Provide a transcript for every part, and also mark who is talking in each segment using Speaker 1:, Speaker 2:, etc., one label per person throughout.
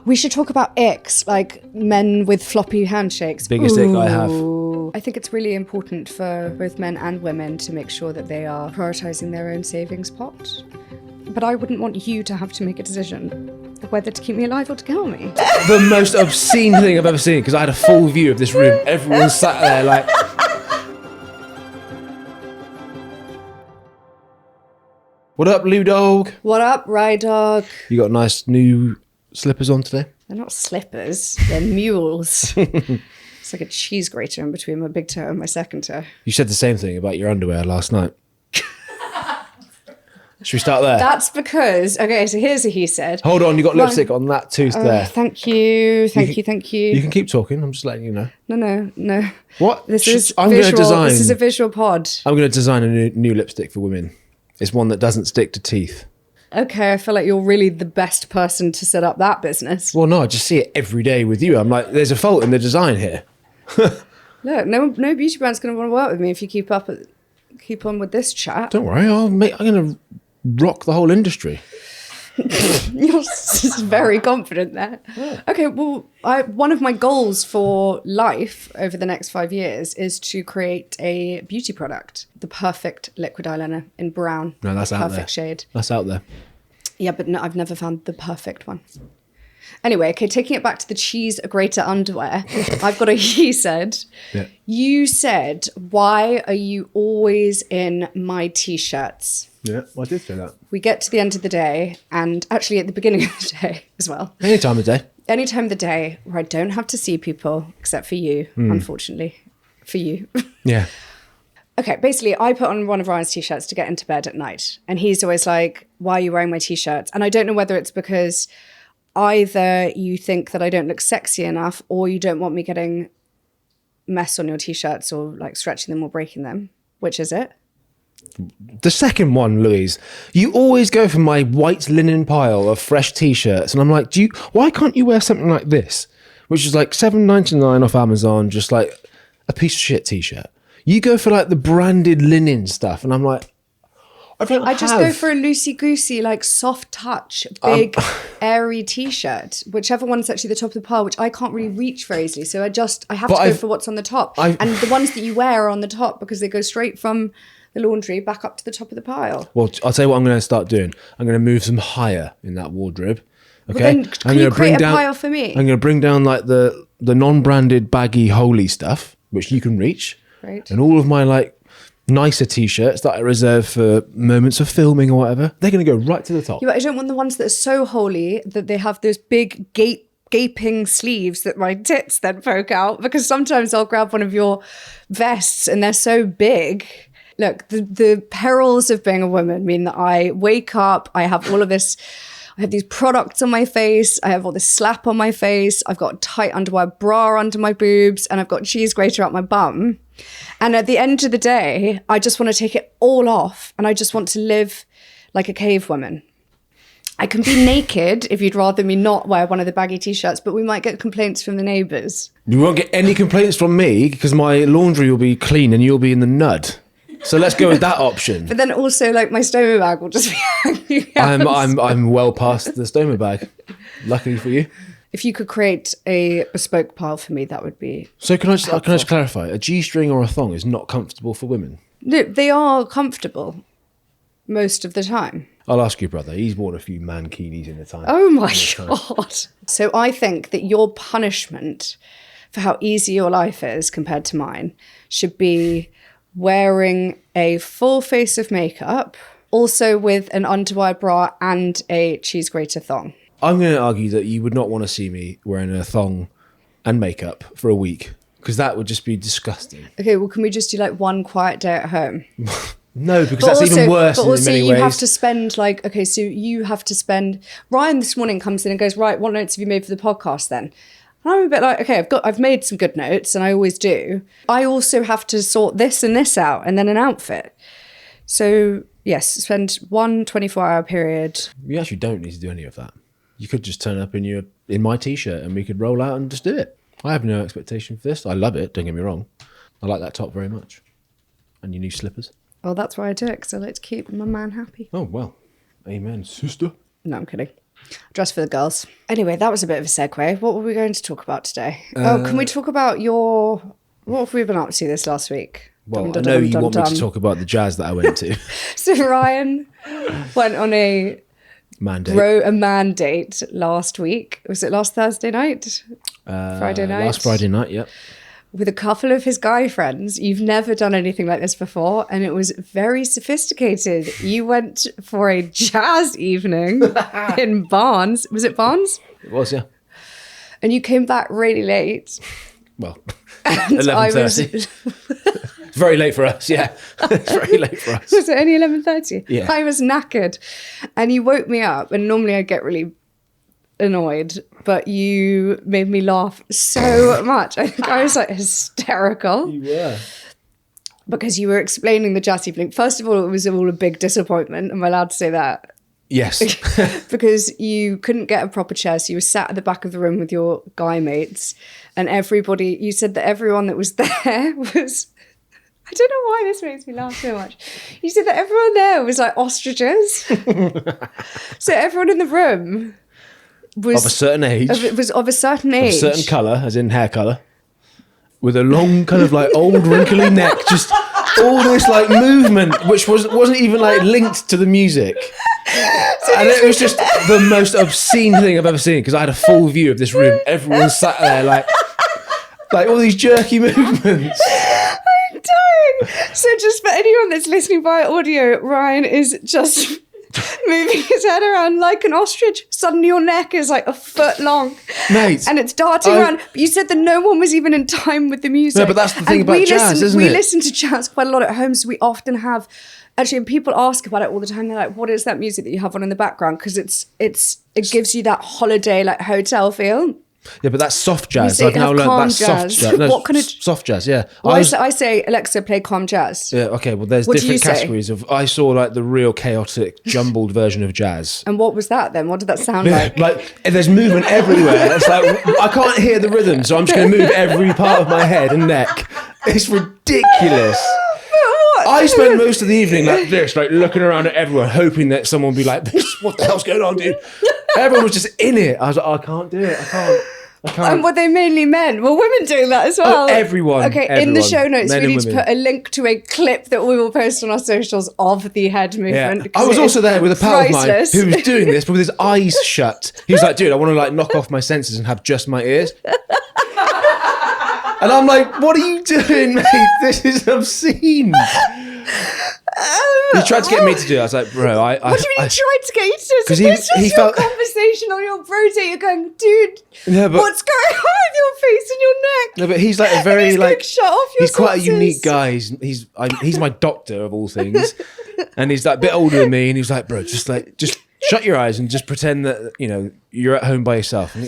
Speaker 1: We should talk about icks, like men with floppy handshakes.
Speaker 2: Biggest ick I have.
Speaker 1: I think it's really important for both men and women to make sure that they are prioritising their own savings pot. But I wouldn't want you to have to make a decision of whether to keep me alive or to kill me.
Speaker 2: The most obscene thing I've ever seen, because I had a full view of this room. Everyone sat there like... What up, Lou Dog?
Speaker 1: What up, Rye Dog?
Speaker 2: You got nice new slippers on today?
Speaker 1: They're not slippers, they're mules. It's like a cheese grater in between my big toe and my second toe.
Speaker 2: You said the same thing about your underwear last night. Should we start there?
Speaker 1: That's because, okay, so here's a he said.
Speaker 2: Hold on, you got lipstick on that tooth there.
Speaker 1: Thank you. Thank you.
Speaker 2: You can keep talking, I'm just letting you know.
Speaker 1: No.
Speaker 2: What?
Speaker 1: This is a visual pod.
Speaker 2: I'm going to design a new lipstick for women. It's one that doesn't stick to teeth.
Speaker 1: Okay, I feel like you're really the best person to set up that business.
Speaker 2: Well, no, I just see it every day with you. I'm like, there's a fault in the design here.
Speaker 1: Look, no beauty brand's going to want to work with me if you keep on with this chat.
Speaker 2: Don't worry, I'm going to rock the whole industry.
Speaker 1: You're just very confident there. Yeah. Okay, well, one of my goals for life over the next 5 years is to create a beauty product, the perfect liquid eyeliner in brown.
Speaker 2: No, that's out there.
Speaker 1: Perfect shade.
Speaker 2: That's out there.
Speaker 1: Yeah, but no, I've never found the perfect one. Anyway, okay, taking it back to the cheese grater underwear, I've got a he said. Yeah. You said, why are you always in my t-shirts?
Speaker 2: Yeah, well, I did say that.
Speaker 1: We get to the end of the day, and actually at the beginning of the day as well.
Speaker 2: Any time of the day.
Speaker 1: Any time of the day where I don't have to see people, except for you, unfortunately. For you.
Speaker 2: Yeah.
Speaker 1: Okay, basically, I put on one of Ryan's t-shirts to get into bed at night. And he's always like, why are you wearing my t-shirts? And I don't know whether it's because either you think that I don't look sexy enough, or you don't want me getting mess on your t-shirts or like stretching them or breaking them. Which is it?
Speaker 2: The second one, Louise. You always go for my white linen pile of fresh t-shirts, and I'm like, why can't you wear something like this, which is like $7.99 off Amazon, just like a piece of shit t-shirt. You go for like the branded linen stuff, and I'm like, I
Speaker 1: just go for a loosey-goosey, like soft touch, big, airy t-shirt, whichever one's actually the top of the pile, which I can't really reach very easily. So I have to go for what's on the top. And the ones that you wear are on the top because they go straight from the laundry back up to the top of the pile.
Speaker 2: Well, I'll tell you what I'm going to start doing. I'm going to move them higher in that wardrobe. Okay.
Speaker 1: Well, then can you create a pile for me?
Speaker 2: I'm going to bring down like the non-branded baggy holy stuff, which you can reach.
Speaker 1: Right.
Speaker 2: And all of my like nicer t-shirts that I reserve for moments of filming or whatever, they're going to go right to the top.
Speaker 1: Yeah, but I don't want the ones that are so holy that they have those big gaping sleeves that my tits then poke out, because sometimes I'll grab one of your vests and they're so big. Look, the perils of being a woman mean that I wake up, I have all of this, I have these products on my face, I have all this slap on my face, I've got a tight underwear bra under my boobs, and I've got cheese grater up my bum. And at the end of the day, I just want to take it all off, and I just want to live like a cave woman. I can be naked if you'd rather me not wear one of the baggy t-shirts, but we might get complaints from the neighbours. You
Speaker 2: won't get any complaints from me because my laundry will be clean and you'll be in the nud. So let's go with that option.
Speaker 1: But then also, like, my stoma bag will just be hanging out.
Speaker 2: I'm well past the stoma bag. Luckily for you.
Speaker 1: If you could create a bespoke pile for me, that would be
Speaker 2: So can I just clarify? A G-string or a thong is not comfortable for women?
Speaker 1: No, they are comfortable most of the time.
Speaker 2: I'll ask your brother. He's worn a few mankinis in the time.
Speaker 1: Oh my God. So I think that your punishment for how easy your life is compared to mine should be wearing a full face of makeup, also with an underwire bra and a cheese grater thong.
Speaker 2: I'm going to argue that you would not want to see me wearing a thong and makeup for a week, because that would just be disgusting.
Speaker 1: Okay, well, can we just do like one quiet day at home?
Speaker 2: No, because that's even worse in many ways. But also you
Speaker 1: have to spend like, okay, so you have to spend, Ryan this morning comes in and goes, right, what notes have you made for the podcast then? And I'm a bit like, okay, I've made some good notes, and I always do. I also have to sort this and this out, and then an outfit. So yes, spend one 24-hour period.
Speaker 2: You actually don't need to do any of that. You could just turn up in my t-shirt and we could roll out and just do it. I have no expectation for this. I love it, don't get me wrong. I like that top very much. And your new slippers.
Speaker 1: Well, that's why I do it, because I like to keep my man happy.
Speaker 2: Oh, well. Amen, sister.
Speaker 1: No, I'm kidding. Dress for the girls. Anyway, that was a bit of a segue. What were we going to talk about today? Can we talk about what have we been up to this last week?
Speaker 2: Well, I know you want me to talk about the jazz that I went to.
Speaker 1: So Ryan went on a mandate last week. Was it last Thursday night? Friday night?
Speaker 2: Last Friday night, yep.
Speaker 1: With a couple of his guy friends. You've never done anything like this before, and it was very sophisticated. You went for a jazz evening in Barnes. Was it Barnes?
Speaker 2: It was, yeah.
Speaker 1: And you came back really late.
Speaker 2: Well, 11:30. Very late for us, yeah. It's very late for us.
Speaker 1: Was it only 11:30?
Speaker 2: Yeah.
Speaker 1: I was knackered. And you woke me up, and normally I get really annoyed, but you made me laugh so much. I think I was like hysterical.
Speaker 2: You were.
Speaker 1: Because you were explaining the jazz evening. First of all, it was all a big disappointment. Am I allowed to say that?
Speaker 2: Yes.
Speaker 1: Because you couldn't get a proper chair, so you were sat at the back of the room with your guy mates, and you said that everyone that was there was... I don't know why this makes me laugh so much. You said that everyone there was like ostriches. So everyone in the room was...
Speaker 2: Of a certain age.
Speaker 1: Was of a certain age.
Speaker 2: Of a certain colour, as in hair colour. With a long kind of like old wrinkly neck. Just all this like movement, which wasn't even like linked to the music. And it was just the most obscene thing I've ever seen, because I had a full view of this room. Everyone sat there like all these jerky movements.
Speaker 1: Dying. So just for anyone that's listening via audio, Ryan is just moving his head around like an ostrich. Suddenly your neck is like a foot long.
Speaker 2: Mate.
Speaker 1: And it's darting around. But you said that no one was even in time with the music.
Speaker 2: No, but that's the thing about jazz, isn't it?
Speaker 1: We listen to jazz quite a lot at home, so we often have... Actually, and people ask about it all the time. They're like, what is that music that you have on in the background? Because it gives you that holiday, like hotel feel.
Speaker 2: Yeah, but that's soft jazz.
Speaker 1: I've
Speaker 2: now learned that's
Speaker 1: jazz.
Speaker 2: soft jazz. No,
Speaker 1: what kind of
Speaker 2: soft jazz? Yeah,
Speaker 1: well, I say Alexa, play calm jazz.
Speaker 2: Yeah, okay. Well, there's
Speaker 1: What
Speaker 2: different categories of. I saw like the real chaotic, jumbled version of jazz.
Speaker 1: And what was that then? What did that sound like?
Speaker 2: Like there's movement everywhere. It's like I can't hear the rhythm, so I'm just going to move every part of my head and neck. It's ridiculous. I spent most of the evening like this, like looking around at everyone, hoping that someone would be like, "What the hell's going on, dude?" Everyone was just in it. I was like, I can't do it. I can't.
Speaker 1: And were they mainly men? Were women doing that as well?
Speaker 2: Oh, everyone.
Speaker 1: Okay,
Speaker 2: everyone.
Speaker 1: in the show notes,
Speaker 2: Men
Speaker 1: we need
Speaker 2: and
Speaker 1: to
Speaker 2: women.
Speaker 1: put a link to a clip that we will post on our socials of the head movement.
Speaker 2: Yeah. I was also there with a pal of mine
Speaker 1: priceless.
Speaker 2: who was doing this, but with his eyes shut. He was like, dude, I want to like knock off my senses and have just my ears. And I'm like, what are you doing, mate? This is obscene. He tried to get me to do it. I was like, bro,
Speaker 1: What do you mean he tried to get you to do it?
Speaker 2: 'cause
Speaker 1: It's
Speaker 2: he
Speaker 1: just
Speaker 2: felt-
Speaker 1: your conversation on your bro date. You're going, dude,
Speaker 2: Yeah, but-
Speaker 1: what's going on with your face and your neck?
Speaker 2: No, but he's like a very
Speaker 1: he's
Speaker 2: like
Speaker 1: gonna shut off your
Speaker 2: he's quite a
Speaker 1: senses.
Speaker 2: unique guy. He's my doctor of all things, and he's like a bit older than me. And he's like, bro, just shut your eyes and just pretend that you're at home by yourself. And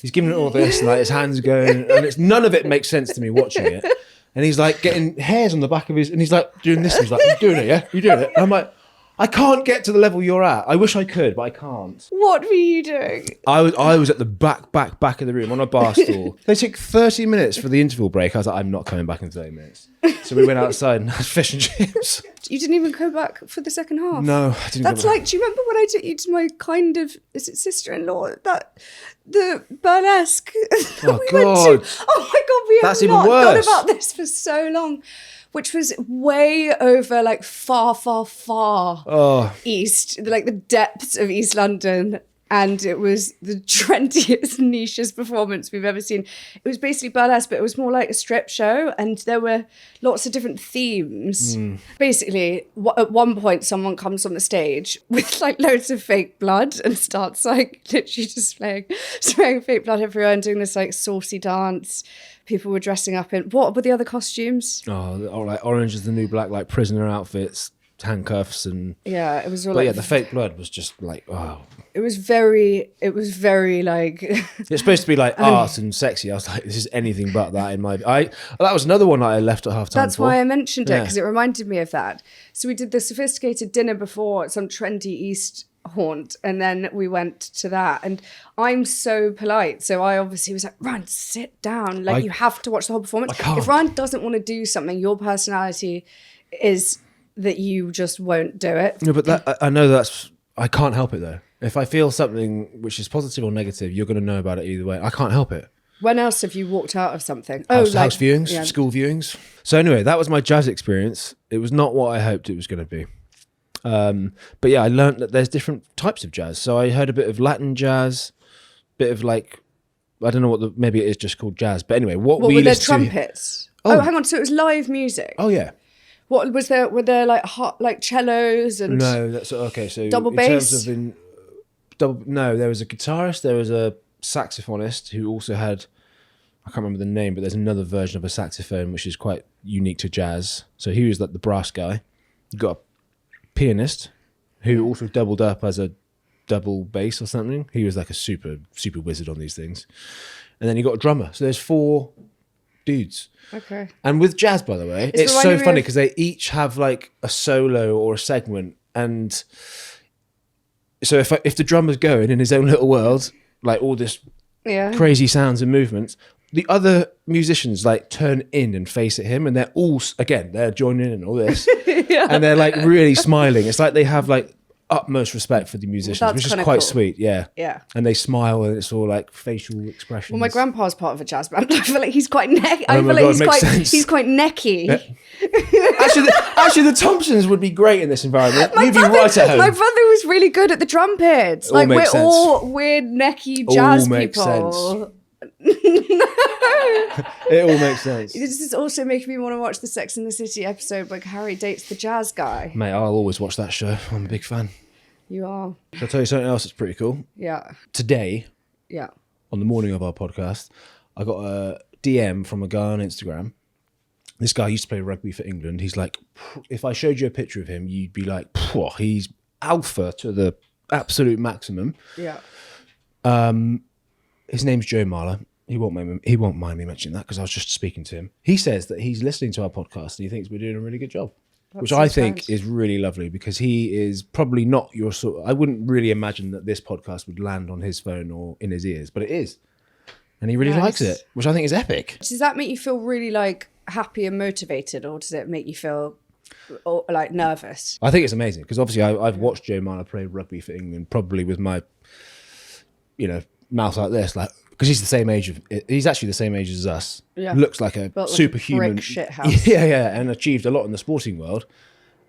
Speaker 2: he's giving it all this, and like his hands are going, and none of it makes sense to me watching it. And he's like getting hairs on the back of his, and he's like doing this. And he's like, "You doing it? Yeah, you doing it?" And I'm like, I can't get to the level you're at. I wish I could, but I can't.
Speaker 1: What were you doing?
Speaker 2: I was at the back of the room on a bar stool. They took 30 minutes for the interval break. I was like, I'm not coming back in 30 minutes. So we went outside and had fish and chips.
Speaker 1: You didn't even go back for the second half?
Speaker 2: No, I didn't.
Speaker 1: That's like, do you remember when I took you to my kind of, is it sister-in-law? The burlesque that
Speaker 2: Oh,
Speaker 1: we went
Speaker 2: God.
Speaker 1: to. Oh my God, we have
Speaker 2: That's even
Speaker 1: not
Speaker 2: worse.
Speaker 1: thought about this for so long. Which was way over like far, far, far east, like the depths of East London. And it was the trendiest, nichest performance we've ever seen. It was basically burlesque, but it was more like a strip show. And there were lots of different themes. Basically, at one point, someone comes on the stage with like loads of fake blood and starts like literally just spraying fake blood everywhere and doing this like saucy dance. People were dressing up in, what were the other costumes?
Speaker 2: Oh, like Orange is the New Black, like prisoner outfits, handcuffs, and
Speaker 1: yeah, it was all
Speaker 2: but
Speaker 1: like,
Speaker 2: yeah, the fake blood was just like, oh.
Speaker 1: It was very like.
Speaker 2: It's supposed to be like art and sexy. I was like, this is anything but that in my. That was another one that I left at half time.
Speaker 1: That's why I mentioned it, because it reminded me of that. So we did the sophisticated dinner before at some trendy East haunt, and then we went to that. And I'm so polite, so I obviously was like, Ryan, sit down. Like, you have to watch the whole performance.
Speaker 2: I can't.
Speaker 1: If Ryan doesn't want to do something, your personality is that you just won't do it.
Speaker 2: No, but I know I can't help it though. If I feel something which is positive or negative, you're going to know about it either way. I can't help it.
Speaker 1: When else have you walked out of something?
Speaker 2: House viewings, school viewings. So anyway, that was my jazz experience. It was not what I hoped it was going to be. But yeah, I learned that there's different types of jazz. So I heard a bit of Latin jazz, bit of like, I don't know maybe it is just called jazz. But anyway, what we
Speaker 1: were there
Speaker 2: listened to...
Speaker 1: trumpets? Oh, hang on. So it was live music?
Speaker 2: Oh, yeah.
Speaker 1: What was there? Were there like cellos and...
Speaker 2: No, that's okay. So
Speaker 1: double bass?
Speaker 2: No, there was a guitarist, there was a saxophonist who also had, I can't remember the name, but there's another version of a saxophone which is quite unique to jazz. So he was like the brass guy. You got a pianist who also doubled up as a double bass or something. He was like a super wizard on these things. And then you got a drummer. So there's 4 dudes.
Speaker 1: Okay.
Speaker 2: And with jazz, by the way, it's so funny because they each have like a solo or a segment. And so if the drummer's going in his own little world, like all this crazy sounds and movements, the other musicians like turn in and face at him, and they're all, again, they're joining in all this. And they're like really smiling. It's like they have like utmost respect for the musicians, which is quite cool. Sweet. Yeah. And they smile, and it's all like facial expressions.
Speaker 1: Well, my grandpa's part of a jazz band. I feel like he's quite necky. I feel like he's quite necky.
Speaker 2: Yeah. Actually, the Thompsons would be great in this environment. You'd be right at home.
Speaker 1: My brother was really good at the trumpets. Like we're all weird necky jazz people.
Speaker 2: It all makes sense.
Speaker 1: This is also making me want to watch the Sex and the City episode where Harry dates the jazz guy.
Speaker 2: Mate, I'll always watch that show. I'm a big fan.
Speaker 1: You are.
Speaker 2: Shall I tell you something else that's pretty cool?
Speaker 1: Yeah.
Speaker 2: Today,
Speaker 1: on
Speaker 2: the morning of our podcast, I got a DM from a guy on Instagram. This guy used to play rugby for England. He's like, if I showed you a picture of him, you'd be like, he's alpha to the absolute maximum.
Speaker 1: Yeah.
Speaker 2: His name's Joe Marler. He won't mind me mentioning that because I was just speaking to him. He says that he's listening to our podcast and he thinks we're doing a really good job, which I think is really lovely because he is probably not your sort. I wouldn't really imagine that this podcast would land on his phone or in his ears, but it is, and he really likes it, which I think is epic.
Speaker 1: Does that make you feel really like happy and motivated, or does it make you feel like nervous?
Speaker 2: I think it's amazing because obviously I've watched Joe Marler play rugby for England, probably with my, mouth like this, like. Because he's actually the same age as us. Yeah. Looks like a superhuman
Speaker 1: brick shithouse.
Speaker 2: Yeah, and achieved a lot in the sporting world.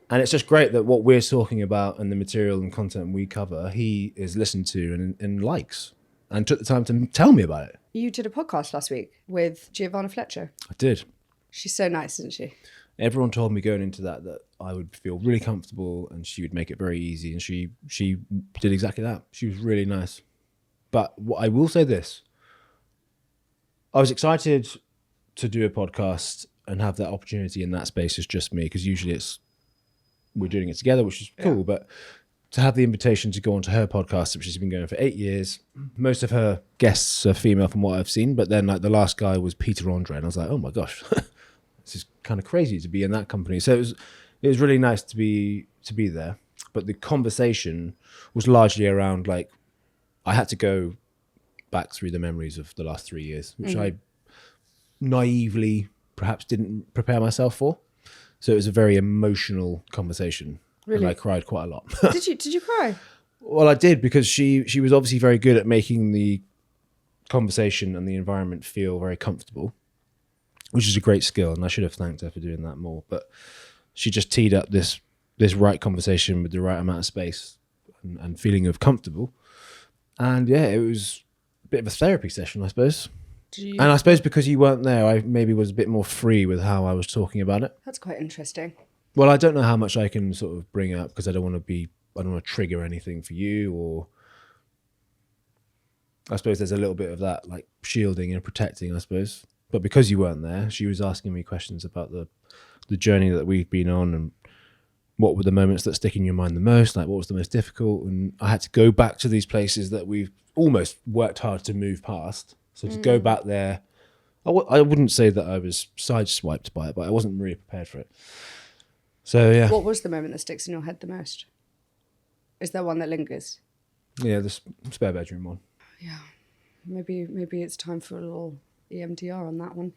Speaker 2: And it's just great that what we're talking about and the material and content we cover, he is listened to and likes, and took the time to tell me about it.
Speaker 1: You did a podcast last week with Giovanna Fletcher.
Speaker 2: I did.
Speaker 1: She's so nice, isn't she?
Speaker 2: Everyone told me going into that I would feel really comfortable and she would make it very easy. And she did exactly that. She was really nice. But what I will say this. I was excited to do a podcast and have that opportunity in that space as just me, because usually we're doing it together, which is cool. But to have the invitation to go onto her podcast, which has been going for 8 years, most of her guests are female from what I've seen. But then like the last guy was Peter Andre, and I was like, oh my gosh, this is kind of crazy to be in that company. So it was really nice to be there. But the conversation was largely around like I had to go back through the memories of the last 3 years, which I naively perhaps didn't prepare myself for. So it was a very emotional conversation. Really? And I cried quite a lot.
Speaker 1: Did you cry?
Speaker 2: Well, I did, because she was obviously very good at making the conversation and the environment feel very comfortable, which is a great skill, and I should have thanked her for doing that more. But she just teed up this right conversation with the right amount of space and feeling of comfortable. And yeah, it was bit of a therapy session, I suppose. And I suppose because you weren't there, I maybe was a bit more free with how I was talking about it.
Speaker 1: That's quite interesting.
Speaker 2: Well, I don't know how much I can sort of bring up because I don't want to trigger anything for you, or I suppose there's a little bit of that like shielding and protecting, I suppose. But because you weren't there, she was asking me questions about the journey that we've been on and what were the moments that stick in your mind the most, like what was the most difficult. And I had to go back to these places that we've almost worked hard to move past. So to go back there, I wouldn't say that I was sideswiped by it, but I wasn't really prepared for it. So yeah.
Speaker 1: What was the moment that sticks in your head the most? Is there one that lingers?
Speaker 2: Yeah, the spare bedroom one.
Speaker 1: Yeah, maybe it's time for a little EMDR on that one.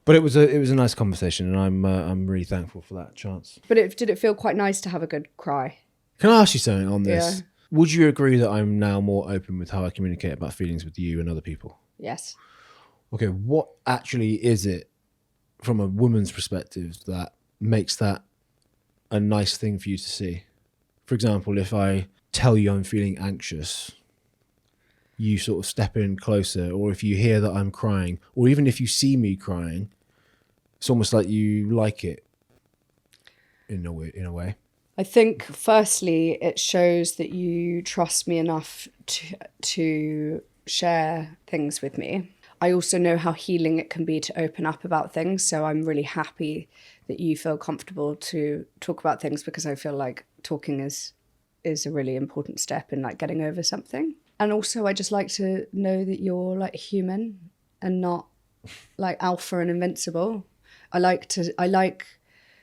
Speaker 2: But it was a nice conversation, and I'm really thankful for that chance.
Speaker 1: But did it feel quite nice to have a good cry?
Speaker 2: Can I ask you something on this? Would you agree that I'm now more open with how I communicate about feelings with you and other people?
Speaker 1: Yes.
Speaker 2: Okay, what actually is it from a woman's perspective that makes that a nice thing for you to see? For example, if I tell you I'm feeling anxious, you sort of step in closer, or if you hear that I'm crying, or even if you see me crying, it's almost like you like it in a way.
Speaker 1: I think, firstly, it shows that you trust me enough to share things with me. I also know how healing it can be to open up about things. So I'm really happy that you feel comfortable to talk about things, because I feel like talking is a really important step in like getting over something. And also I just like to know that you're like human and not like alpha and invincible. I like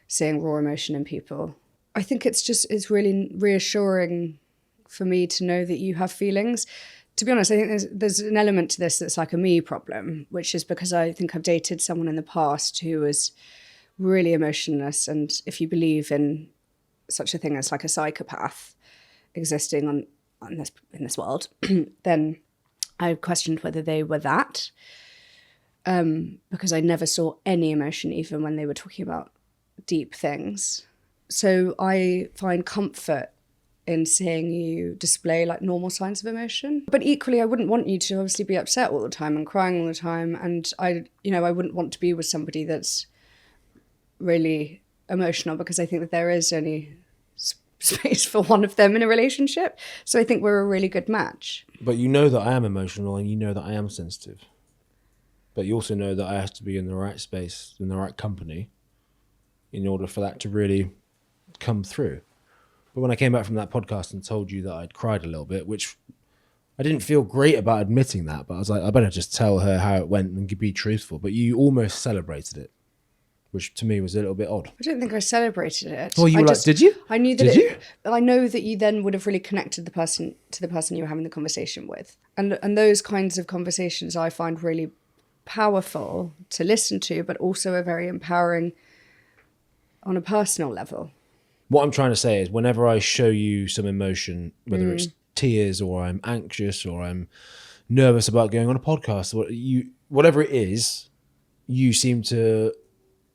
Speaker 1: seeing raw emotion in people. I think it's really reassuring for me to know that you have feelings. To be honest, I think there's an element to this that's like a me problem, which is because I think I've dated someone in the past who was really emotionless. And if you believe in such a thing as like a psychopath existing in this world, then I questioned whether they were that, because I never saw any emotion, even when they were talking about deep things. So I find comfort in seeing you display like normal signs of emotion. But equally, I wouldn't want you to obviously be upset all the time and crying all the time. And I wouldn't want to be with somebody that's really emotional, because I think that there is only space for one of them in a relationship. So I think we're a really good match.
Speaker 2: But you know that I am emotional, and you know that I am sensitive. But you also know that I have to be in the right space, in the right company, in order for that to really come through. But when I came back from that podcast and told you that I'd cried a little bit, which I didn't feel great about admitting that, but I was like, I better just tell her how it went and be truthful. But you almost celebrated it, which to me was a little bit odd.
Speaker 1: I don't think I celebrated it.
Speaker 2: Well, you were like, did you?
Speaker 1: I knew that.
Speaker 2: Did you?
Speaker 1: I know that you then would have really connected the person you were having the conversation with, and those kinds of conversations I find really powerful to listen to, but also are very empowering on a personal level.
Speaker 2: What I'm trying to say is, whenever I show you some emotion, whether it's tears or I'm anxious or I'm nervous about going on a podcast, whatever it is, you seem to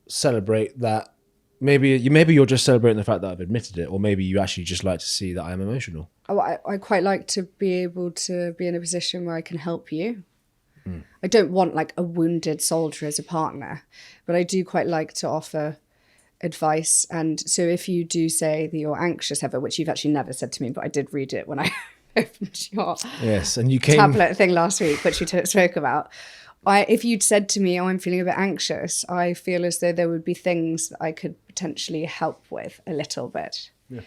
Speaker 2: celebrate that. Maybe you're just celebrating the fact that I've admitted it, or maybe you actually just like to see that I'm emotional.
Speaker 1: I quite like to be able to be in a position where I can help you. I don't want like a wounded soldier as a partner, but I do quite like to offer advice. And so if you do say that you're anxious ever, which you've actually never said to me, but I did read it when I opened your
Speaker 2: and you came
Speaker 1: tablet thing last week, which you spoke about. If you'd said to me, I'm feeling a bit anxious, I feel as though there would be things that I could potentially help with a little bit.
Speaker 2: Yeah,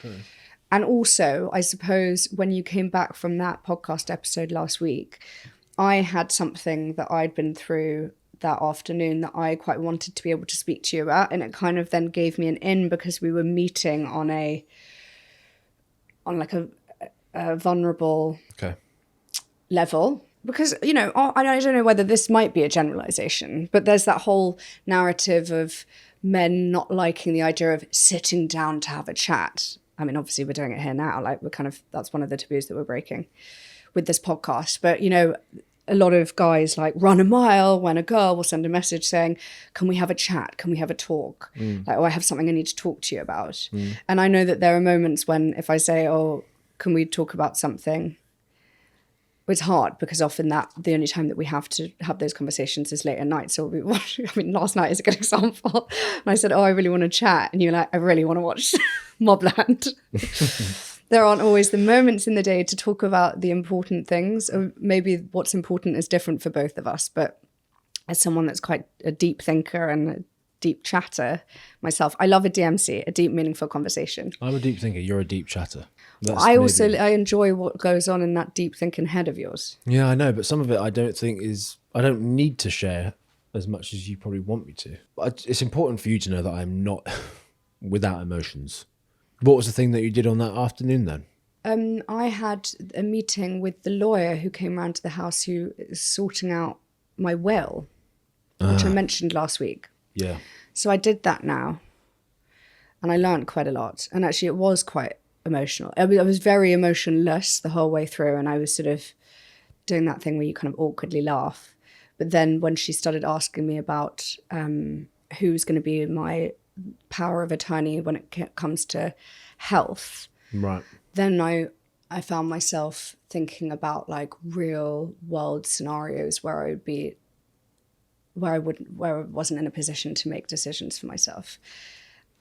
Speaker 1: and also, I suppose when you came back from that podcast episode last week, I had something that I'd been through that afternoon that I quite wanted to be able to speak to you about, and it kind of then gave me an in, because we were meeting on a vulnerable level. Because, I don't know whether this might be a generalization, but there's that whole narrative of men not liking the idea of sitting down to have a chat. I mean, obviously we're doing it here now, like that's one of the taboos that we're breaking with this podcast. But, a lot of guys like run a mile when a girl will send a message saying, can we have a chat? Can we have a talk? Like, I have something I need to talk to you about. And I know that there are moments when if I say, can we talk about something? It's hard, because often the only time that we have to have those conversations is late at night. So last night is a good example. And I said, I really want to chat. And you're like, I really want to watch Mobland. There aren't always the moments in the day to talk about the important things, or maybe what's important is different for both of us. But as someone that's quite a deep thinker and a deep chatter myself, I love a DMC, a deep, meaningful conversation.
Speaker 2: I'm a deep thinker. You're a deep chatter.
Speaker 1: I enjoy what goes on in that deep thinking head of yours.
Speaker 2: Yeah, I know, but some of it I don't need to share as much as you probably want me to. But it's important for you to know that I'm not without emotions. What was the thing that you did on that afternoon then?
Speaker 1: I had a meeting with the lawyer who came round to the house, who is sorting out my will, which I mentioned last week.
Speaker 2: Yeah.
Speaker 1: So I did that now, and I learned quite a lot. And actually it was quite emotional. I was very emotionless the whole way through, and I was sort of doing that thing where you kind of awkwardly laugh. But then when she started asking me about who's going to be my power of attorney when it comes to health,
Speaker 2: right,
Speaker 1: then I found myself thinking about like real world scenarios where I wasn't in a position to make decisions for myself.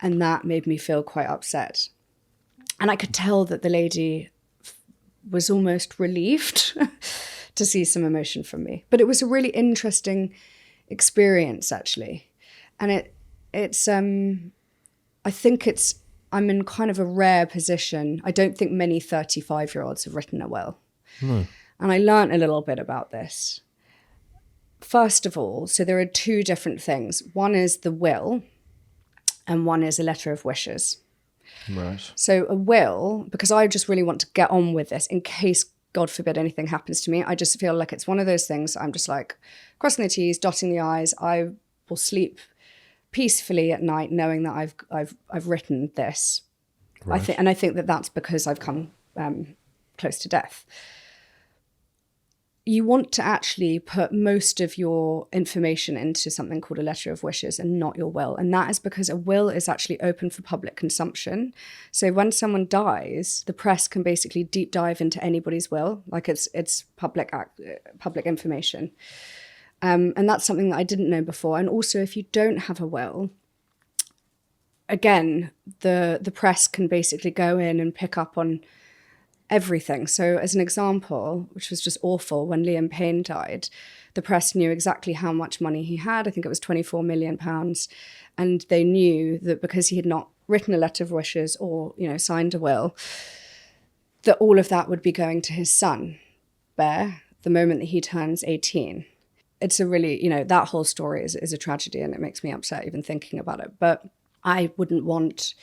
Speaker 1: And that made me feel quite upset. And I could tell that the lady was almost relieved to see some emotion from me. But it was a really interesting experience, actually. And I think I'm in kind of a rare position. I don't think many 35-year-olds have written a will. No. And I learned a little bit about this. First of all, so there are two different things. One is the will, and one is a letter of wishes.
Speaker 2: Right.
Speaker 1: So a will, because I just really want to get on with this in case, God forbid, anything happens to me. I just feel like it's one of those things. I'm just like crossing the T's, dotting the I's. I will sleep peacefully at night knowing that I've written this. Right. I think that that's because I've come close to death. You want to actually put most of your information into something called a letter of wishes and not your will. And that is because a will is actually open for public consumption. So when someone dies, the press can basically deep dive into anybody's will, like it's public information. And that's something that I didn't know before. And also, if you don't have a will, again, the press can basically go in and pick up on everything. So as an example, which was just awful, when Liam Payne died, the press knew exactly how much money he had. I think it was £24 million. And they knew that because he had not written a letter of wishes or, signed a will, that all of that would be going to his son, Bear, the moment that he turns 18. It's a really, that whole story is a tragedy, and it makes me upset even thinking about it. But I wouldn't want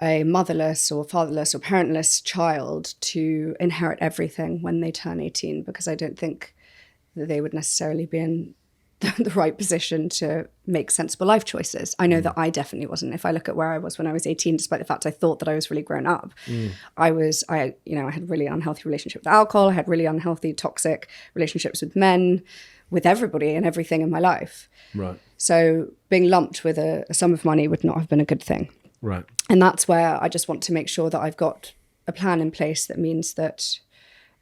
Speaker 1: a motherless or fatherless or parentless child to inherit everything when they turn 18, because I don't think that they would necessarily be in the right position to make sensible life choices. I know that I definitely wasn't. If I look at where I was when I was 18, despite the fact I thought that I was really grown up, I had really unhealthy relationship with alcohol. I had really unhealthy, toxic relationships with men, with everybody and everything in my life.
Speaker 2: Right.
Speaker 1: So being lumped with a sum of money would not have been a good thing.
Speaker 2: Right.
Speaker 1: And that's where I just want to make sure that I've got a plan in place that means that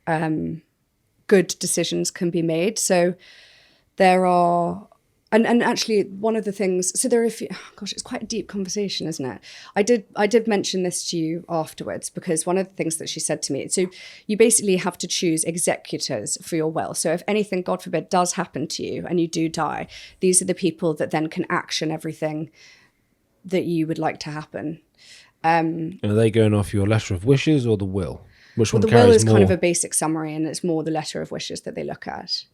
Speaker 1: good decisions can be made. So there are, and actually one of the things, so there are a few, it's quite a deep conversation, isn't it? I did mention this to you afterwards, because one of the things that she said to me, so you basically have to choose executors for your will. So if anything, God forbid, does happen to you and you do die, these are the people that then can action everything that you would like to happen. Are
Speaker 2: they going off your letter of wishes or the will? Which one
Speaker 1: the
Speaker 2: carries
Speaker 1: will is
Speaker 2: more?
Speaker 1: kind of a basic summary, and it's more the letter of wishes that they look at.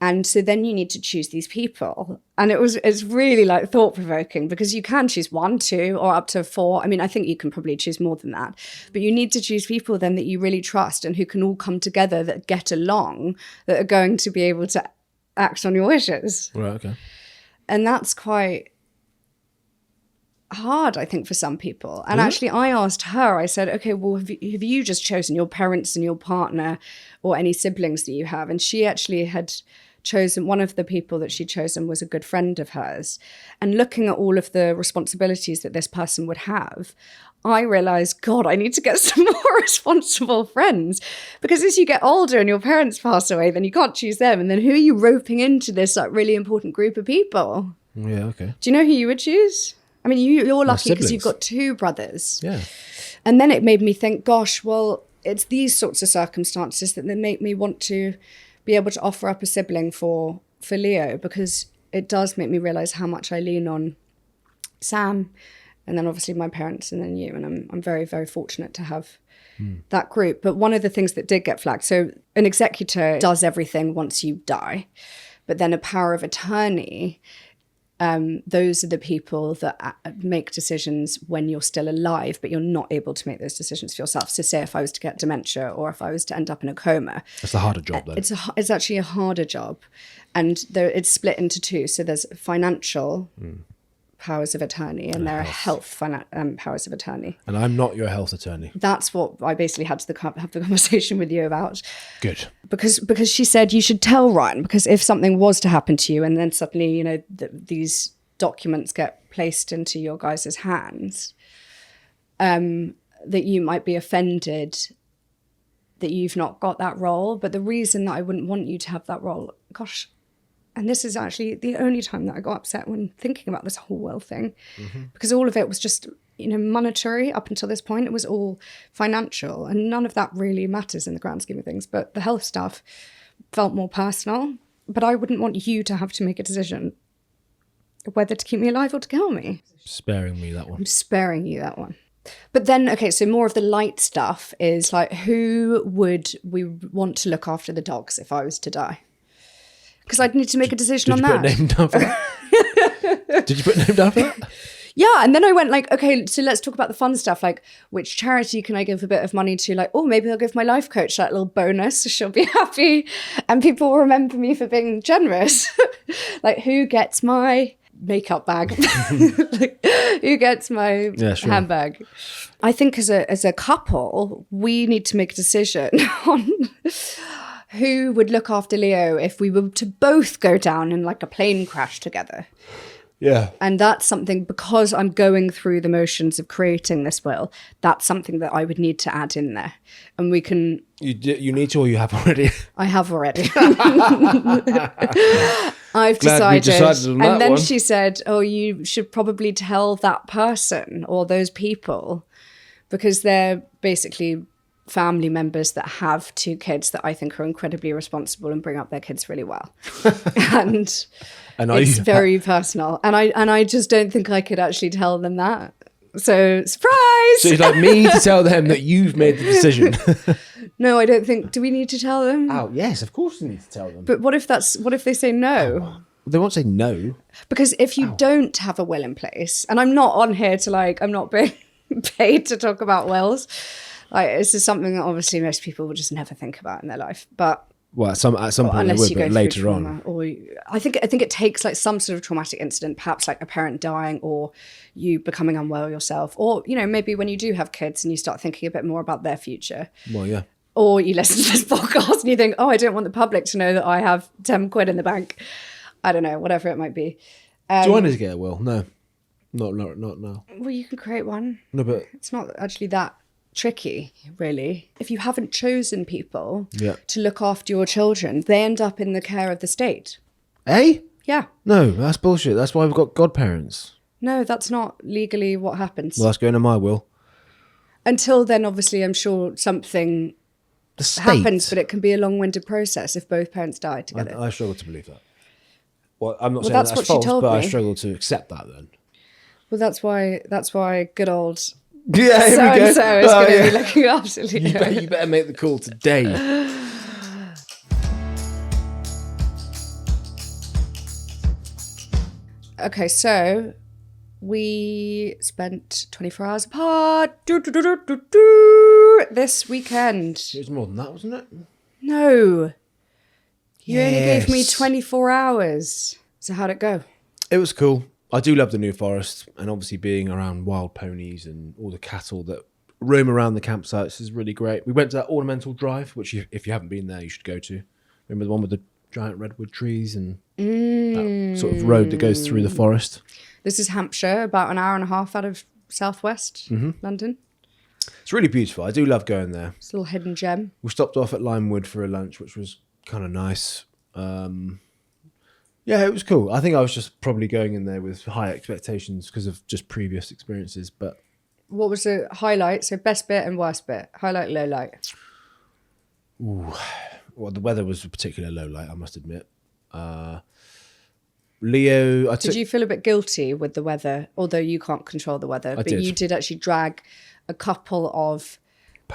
Speaker 1: And so then you need to choose these people. And it's really like thought-provoking, because you can choose 1, 2, or up to 4. I mean, I think you can probably choose more than that. But you need to choose people then that you really trust and who can all come together, that get along, that are going to be able to act on your wishes.
Speaker 2: Right, okay.
Speaker 1: And that's quite hard, I think, for some people. And actually, I asked her, I said, okay, well, have you just chosen your parents and your partner or any siblings that you have? And she actually had chosen, one of the people that she'd chosen was a good friend of hers. And looking at all of the responsibilities that this person would have, I realized, God, I need to get some more responsible friends, because as you get older and your parents pass away, then you can't choose them. And then who are you roping into this like really important group of people?
Speaker 2: Yeah, okay.
Speaker 1: Do you know who you would choose? I mean, you're lucky because you've got 2 brothers.
Speaker 2: Yeah.
Speaker 1: And then it made me think, gosh, well, it's these sorts of circumstances that make me want to be able to offer up a sibling for Leo, because it does make me realize how much I lean on Sam, and then obviously my parents, and then you. And I'm very, very fortunate to have that group. But one of the things that did get flagged, so an executor does everything once you die, but then a power of attorney, those are the people that make decisions when you're still alive, but you're not able to make those decisions for yourself. So say if I was to get dementia, or if I was to end up in a coma.
Speaker 2: It's a harder job, then.
Speaker 1: It's actually a harder job. And it's split into 2. So there's financial powers of attorney, and they're health powers of attorney.
Speaker 2: And I'm not your health attorney.
Speaker 1: That's what I basically had to have the conversation with you about.
Speaker 2: Good.
Speaker 1: Because she said you should tell Ryan, because if something was to happen to you and then suddenly, you know, these documents get placed into your guys' hands, that you might be offended that you've not got that role. But the reason that I wouldn't want you to have that role, gosh, and this is actually the only time that I got upset when thinking about this whole will thing, because all of it was just, you know, monetary up until this point. It was all financial, and none of that really matters in the grand scheme of things. But the health stuff felt more personal. But I wouldn't want you to have to make a decision whether to keep me alive or to kill me.
Speaker 2: Sparing me that one.
Speaker 1: I'm sparing you that one. But then, okay, so more of the light stuff is like, who would we want to look after the dogs if I was to die? Because I'd need to make a decision on that.
Speaker 2: Did you put a name down for that? Did you put a name down for that?
Speaker 1: Yeah, and then I went like, okay, so let's talk about the fun stuff. Like, which charity can I give a bit of money to? Like, oh, maybe I'll give my life coach that little bonus, so she'll be happy, and people will remember me for being generous. Like, who gets my makeup bag? Like, who gets my handbag? I think as a couple, we need to make a decision on who would look after Leo if we were to both go down in like a plane crash together.
Speaker 2: Yeah.
Speaker 1: And that's something, because I'm going through the motions of creating this will, that's something that I would need to add in there. And we can...
Speaker 2: You need to, or you have already?
Speaker 1: I have already. I've decided.
Speaker 2: On
Speaker 1: and then
Speaker 2: one.
Speaker 1: she said, oh, you should probably tell that person or those people, because they're basically family members that have 2 kids that I think are incredibly responsible and bring up their kids really well. and it's very personal. And I just don't think I could actually tell them that. So, surprise!
Speaker 2: So you'd like me to tell them that you've made the decision?
Speaker 1: No, I don't think. Do we need to tell them?
Speaker 2: Oh, yes, of course you need to tell them.
Speaker 1: But what if they say no?
Speaker 2: Oh, they won't say no.
Speaker 1: Because if you don't have a will in place, and I'm not on here to I'm not being paid to talk about wills. Like, this is something that obviously most people will just never think about in their life. But
Speaker 2: well, at some point they would, but later on.
Speaker 1: Or I think it takes like some sort of traumatic incident, perhaps like a parent dying or you becoming unwell yourself, or, you know, maybe when you do have kids and you start thinking a bit more about their future.
Speaker 2: Well, yeah.
Speaker 1: Or you listen to this podcast and you think, oh, I don't want the public to know that I have 10 quid in the bank. I don't know, whatever it might be.
Speaker 2: Do I need to get a will? No. Not now.
Speaker 1: Well, you can create one.
Speaker 2: No, but...
Speaker 1: It's not actually that tricky, really. If you haven't chosen people to look after your children, they end up in the care of the state.
Speaker 2: Eh?
Speaker 1: Yeah.
Speaker 2: No, that's bullshit. That's why we've got godparents.
Speaker 1: No, that's not legally what happens.
Speaker 2: Well, that's going to my will.
Speaker 1: Until then, obviously, I'm sure something happens, but it can be a long-winded process if both parents die together.
Speaker 2: I struggle to believe that. Well, I'm not saying that's
Speaker 1: what
Speaker 2: false,
Speaker 1: she told
Speaker 2: but
Speaker 1: me.
Speaker 2: I struggle to accept that then.
Speaker 1: Well, that's why good old
Speaker 2: yeah, here we go.
Speaker 1: so-and-so is going to be looking after Leo.
Speaker 2: You better make the call today.
Speaker 1: Okay, so we spent 24 hours apart this weekend.
Speaker 2: It was more than that, wasn't it?
Speaker 1: No. You only gave me 24 hours. So how'd it go?
Speaker 2: It was cool. I do love the New Forest, and obviously being around wild ponies and all the cattle that roam around the campsites is really great. We went to that ornamental drive, which if you haven't been there, you should go to. Remember the one with the giant redwood trees and that sort of road that goes through the forest?
Speaker 1: This is Hampshire, about an hour and a half out of southwest London.
Speaker 2: It's really beautiful. I do love going there.
Speaker 1: It's a little hidden gem.
Speaker 2: We stopped off at Limewood for a lunch, which was kind of nice. Yeah, it was cool. I think I was just probably going in there with high expectations because of just previous experiences. But
Speaker 1: what was the highlight? So best bit and worst bit. Highlight, low light.
Speaker 2: Ooh, well, the weather was a particular low light, I must admit. Leo,
Speaker 1: did you feel a bit guilty with the weather? Although you can't control the weather, but you did actually drag a couple of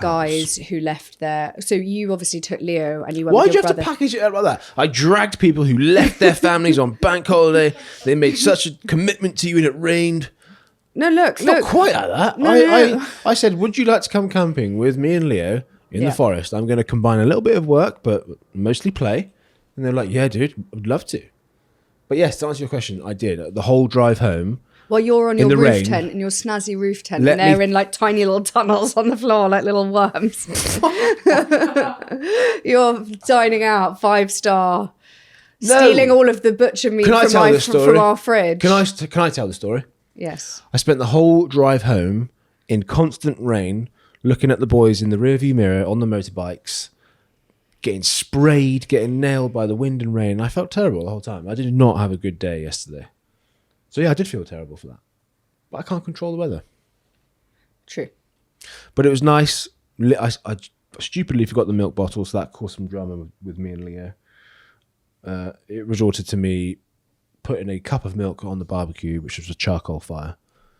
Speaker 1: guys who left there. So you obviously took Leo and you went with your brother.
Speaker 2: Why'd you have to package it up like that? I dragged people who left their families on bank holiday. They made such a commitment to you and it rained.
Speaker 1: No, look.
Speaker 2: Not quite like that.
Speaker 1: No.
Speaker 2: I said, would you like to come camping with me and Leo in the forest? I'm going to combine a little bit of work, but mostly play. And they're like, yeah, dude, I'd love to. But yes, to answer your question, I did. The whole drive home,
Speaker 1: While you're on
Speaker 2: in
Speaker 1: your
Speaker 2: the
Speaker 1: roof
Speaker 2: rain.
Speaker 1: tent, in your snazzy roof tent,
Speaker 2: Let
Speaker 1: and they're
Speaker 2: me-
Speaker 1: in like tiny little tunnels on the floor, like little worms. You're dining out 5-star, stealing all of the butcher meat
Speaker 2: Can I tell this
Speaker 1: from
Speaker 2: story?
Speaker 1: our fridge.
Speaker 2: Can I tell the story?
Speaker 1: Yes.
Speaker 2: I spent the whole drive home in constant rain, looking at the boys in the rearview mirror on the motorbikes, getting sprayed, getting nailed by the wind and rain. I felt terrible the whole time. I did not have a good day yesterday. So yeah, I did feel terrible for that. But I can't control the weather.
Speaker 1: True.
Speaker 2: But it was nice. I stupidly forgot the milk bottle, so that caused some drama with me and Leo. It resorted to me putting a cup of milk on the barbecue, which was a charcoal fire,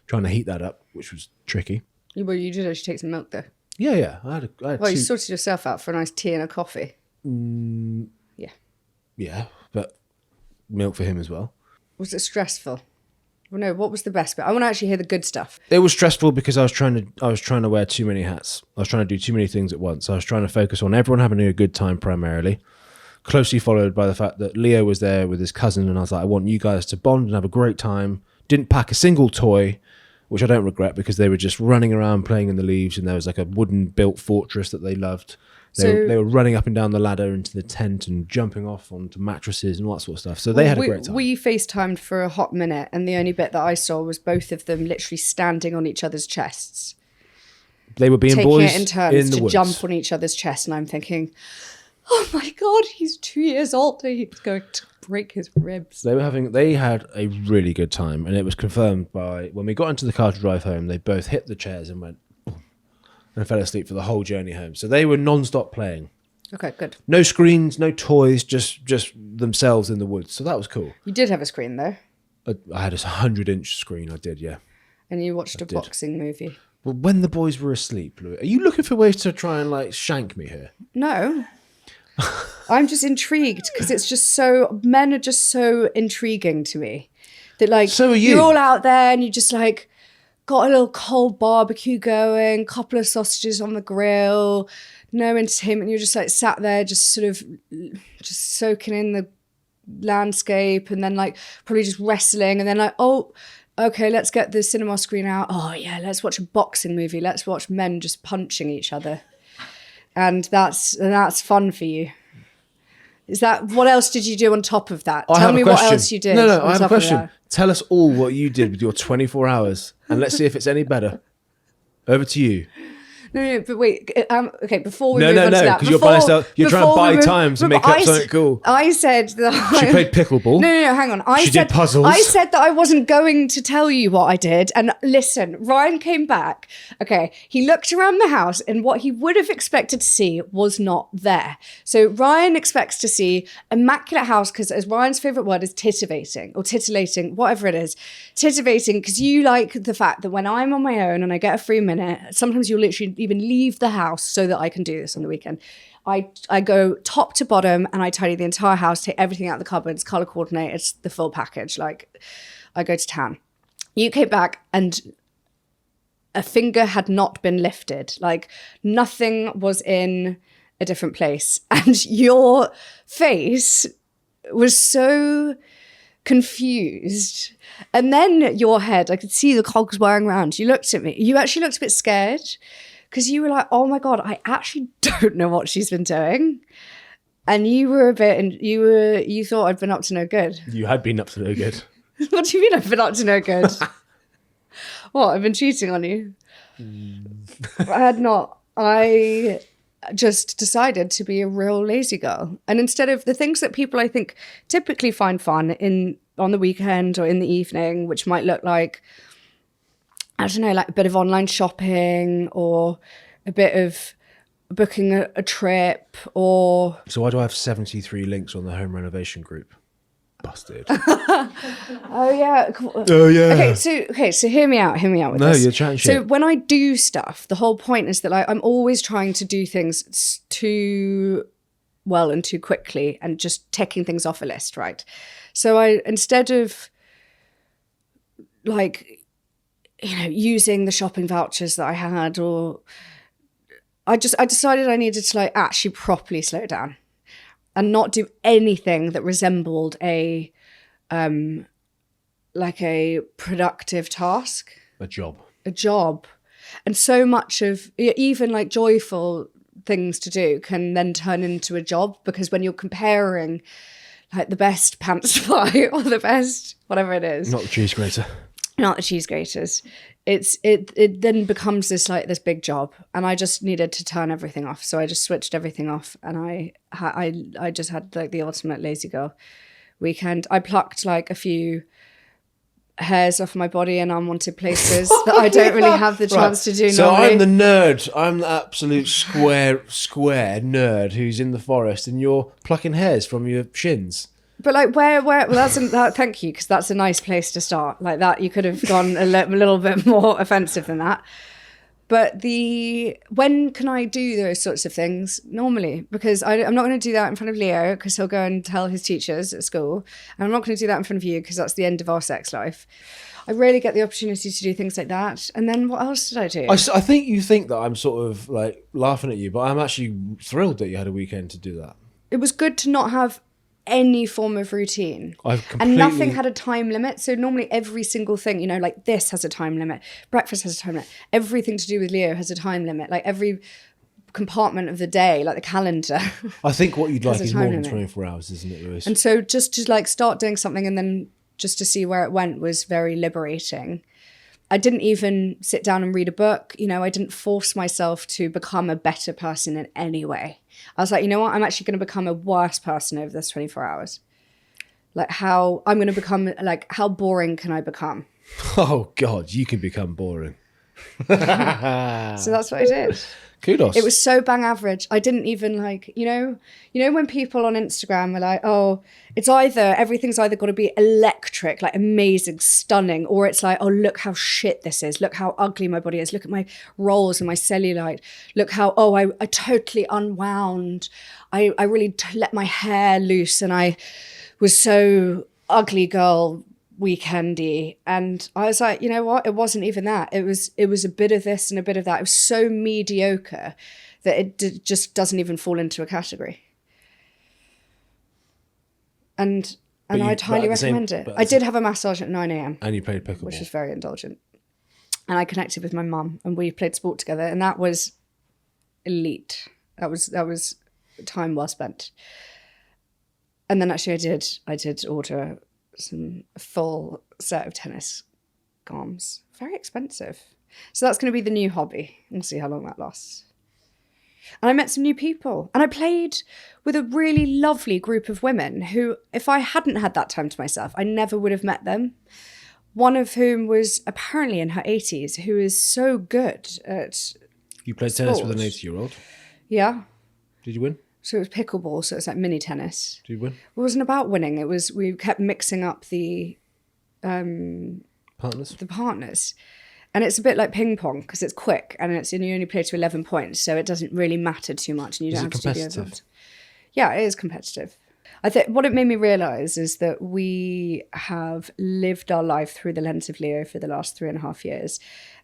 Speaker 2: trying to heat that up, which was tricky.
Speaker 1: Well, you did actually take some milk though.
Speaker 2: Yeah. I had
Speaker 1: Well, you
Speaker 2: two.
Speaker 1: sorted yourself out for a nice tea and a coffee. Yeah.
Speaker 2: Yeah, but milk for him as well.
Speaker 1: Was it stressful? Well, no, what was the best bit? I want to actually hear the good stuff.
Speaker 2: It was stressful because I was trying to wear too many hats. I was trying to do too many things at once. I was trying to focus on everyone having a good time primarily, closely followed by the fact that Leo was there with his cousin, and I was like, I want you guys to bond and have a great time. Didn't pack a single toy, which I don't regret because they were just running around playing in the leaves, and there was like a wooden built fortress that they loved. They were running up and down the ladder into the tent and jumping off onto mattresses and all that sort of stuff. So they had a great time.
Speaker 1: We FaceTimed for a hot minute, and the only bit that I saw was both of them literally standing on each other's chests.
Speaker 2: They were being
Speaker 1: taking
Speaker 2: boys
Speaker 1: it in turns
Speaker 2: in the
Speaker 1: to
Speaker 2: woods.
Speaker 1: jump on each other's chest, and I'm thinking, oh my God, he's 2 years old. He's going to break his ribs.
Speaker 2: They had a really good time, and it was confirmed by when we got into the car to drive home. They both hit the chairs and went boom, and fell asleep for the whole journey home. So they were non-stop playing.
Speaker 1: Okay, good.
Speaker 2: No screens, no toys, just themselves in the woods. So that was cool.
Speaker 1: You did have a screen though,
Speaker 2: I had a 100-inch screen. I did, yeah.
Speaker 1: and you watched a boxing movie.
Speaker 2: Well, when the boys were asleep, Louis, are you looking for ways to try and like shank me here?
Speaker 1: No. I'm just intrigued because it's just so, men are just so intriguing to me that like,
Speaker 2: So are you.
Speaker 1: You're all out there and you just like got a little cold barbecue going, couple of sausages on the grill, no entertainment. You're just like sat there, just sort of just soaking in the landscape, and then like probably just wrestling, and then like, oh, okay, let's get the cinema screen out. Oh yeah, let's watch a boxing movie. Let's watch men just punching each other. And that's fun for you. Is that, what else did you do on top of that? Tell me what else you did.
Speaker 2: No,
Speaker 1: on
Speaker 2: I have a
Speaker 1: top of
Speaker 2: question.
Speaker 1: that.
Speaker 2: Tell us all what you did with your 24 hours, and let's see if it's any better. Over to you.
Speaker 1: No, but wait. Okay, before we
Speaker 2: No,
Speaker 1: move
Speaker 2: no,
Speaker 1: on
Speaker 2: no,
Speaker 1: to that,
Speaker 2: because you're trying to
Speaker 1: before
Speaker 2: buy
Speaker 1: we move-
Speaker 2: time to
Speaker 1: but
Speaker 2: make up something cool.
Speaker 1: I said that
Speaker 2: She played pickleball.
Speaker 1: No, hang on.
Speaker 2: She did puzzles.
Speaker 1: I said that I wasn't going to tell you what I did. And listen, Ryan came back. Okay, he looked around the house, and what he would have expected to see was not there. So Ryan expects to see immaculate house because, as Ryan's favorite word is titivating or titillating, whatever it is, titivating because you like the fact that when I'm on my own and I get a free minute, sometimes you'll literally even leave the house so that I can do this on the weekend. I go top to bottom and I tidy the entire house, take everything out of the cupboards, color coordinate, it's the full package. Like, I go to town. You came back and a finger had not been lifted. Like, nothing was in a different place. And your face was so confused. And then your head, I could see the cogs whirring around. You looked at me. You actually looked a bit scared because you were like, oh my God, I actually don't know what she's been doing. And you were a bit, and you thought I'd been up to no good.
Speaker 2: You had been up to no good.
Speaker 1: What do you mean I've been up to no good? What, I've been cheating on you? I had not. I just decided to be a real lazy girl. And instead of the things that people I think typically find fun on the weekend or in the evening, which might look like, I don't know, like a bit of online shopping or a bit of booking a trip or...
Speaker 2: So why do I have 73 links on the home renovation group? Busted.
Speaker 1: Oh, yeah.
Speaker 2: Oh, yeah.
Speaker 1: Okay, so hear me out with this.
Speaker 2: No, you're chatting shit.
Speaker 1: So when I do stuff, the whole point is that like I'm always trying to do things too well and too quickly and just ticking things off a list, right? So instead of like, you know, using the shopping vouchers that I had, or I decided I needed to like actually properly slow down and not do anything that resembled a like a productive task.
Speaker 2: A job.
Speaker 1: And so much of even like joyful things to do can then turn into a job, because when you're comparing like the best pants supply or the best whatever it is,
Speaker 2: Not the cheese grater.
Speaker 1: not the cheese graters, it then becomes this big job. And I just needed to turn everything off, so I just switched everything off, and I just had like the ultimate lazy girl weekend. I plucked like a few hairs off my body in unwanted places that I don't really have the chance to do
Speaker 2: so
Speaker 1: normally.
Speaker 2: I'm the nerd. I'm the absolute square nerd who's in the forest, and you're plucking hairs from your shins.
Speaker 1: But like where well thank you, because that's a nice place to start. Like that, you could have gone a little bit more offensive than that. But when can I do those sorts of things? Normally, because I'm not going to do that in front of Leo, because he'll go and tell his teachers at school. And I'm not going to do that in front of you, because that's the end of our sex life. I rarely get the opportunity to do things like that. And then what else did I do?
Speaker 2: I think you think that I'm sort of like laughing at you, but I'm actually thrilled that you had a weekend to do that.
Speaker 1: It was good to not have any form of routine. And nothing had a time limit. So normally every single thing, like this has a time limit. Breakfast has a time limit. Everything to do with Leo has a time limit. Like every compartment of the day, like the calendar.
Speaker 2: I think what you'd like is more than 24 hours, isn't it, Louise?
Speaker 1: And so just to like start doing something and then just to see where it went was very liberating. I didn't even sit down and read a book. I didn't force myself to become a better person in any way. I was like, you know what? I'm actually going to become a worse person over this 24 hours. Like how I'm going to become, like how boring can I become?
Speaker 2: Oh God, you can become boring.
Speaker 1: So that's what I did.
Speaker 2: Kudos.
Speaker 1: It was so bang average. I didn't even like, when people on Instagram are like, oh, everything's either got to be electric, like amazing, stunning, or it's like, oh, look how shit this is. Look how ugly my body is. Look at my rolls and my cellulite. Look how, I totally unwound. I really let my hair loose, and I was so ugly girl weekendy. And I was like, you know what? It wasn't even that. It was a bit of this and a bit of that. It was so mediocre that it just doesn't even fall into a category. And I'd highly recommend it. I did have a massage at 9 a.m.
Speaker 2: And you played pickleball.
Speaker 1: Which was very indulgent. And I connected with my mum, and we played sport together, and that was elite. That was time well spent. And then actually I did order a full set of tennis arms. Very expensive. So that's going to be the new hobby. We'll see how long that lasts. And I met some new people. And I played with a really lovely group of women who, if I hadn't had that time to myself, I never would have met them. One of whom was apparently in her 80s, who is so good at
Speaker 2: You played tennis with an 80-year-old?
Speaker 1: Yeah.
Speaker 2: Did you win?
Speaker 1: So it was pickleball, so it's like mini tennis.
Speaker 2: Did you win?
Speaker 1: It wasn't about winning. We kept mixing up the partners. And it's a bit like ping pong, because it's quick and you only play to 11 points, so it doesn't really matter too much, and you don't have to do the other. Yeah, it is competitive. I think what it made me realise is that we have lived our life through the lens of Leo for the last 3.5 years.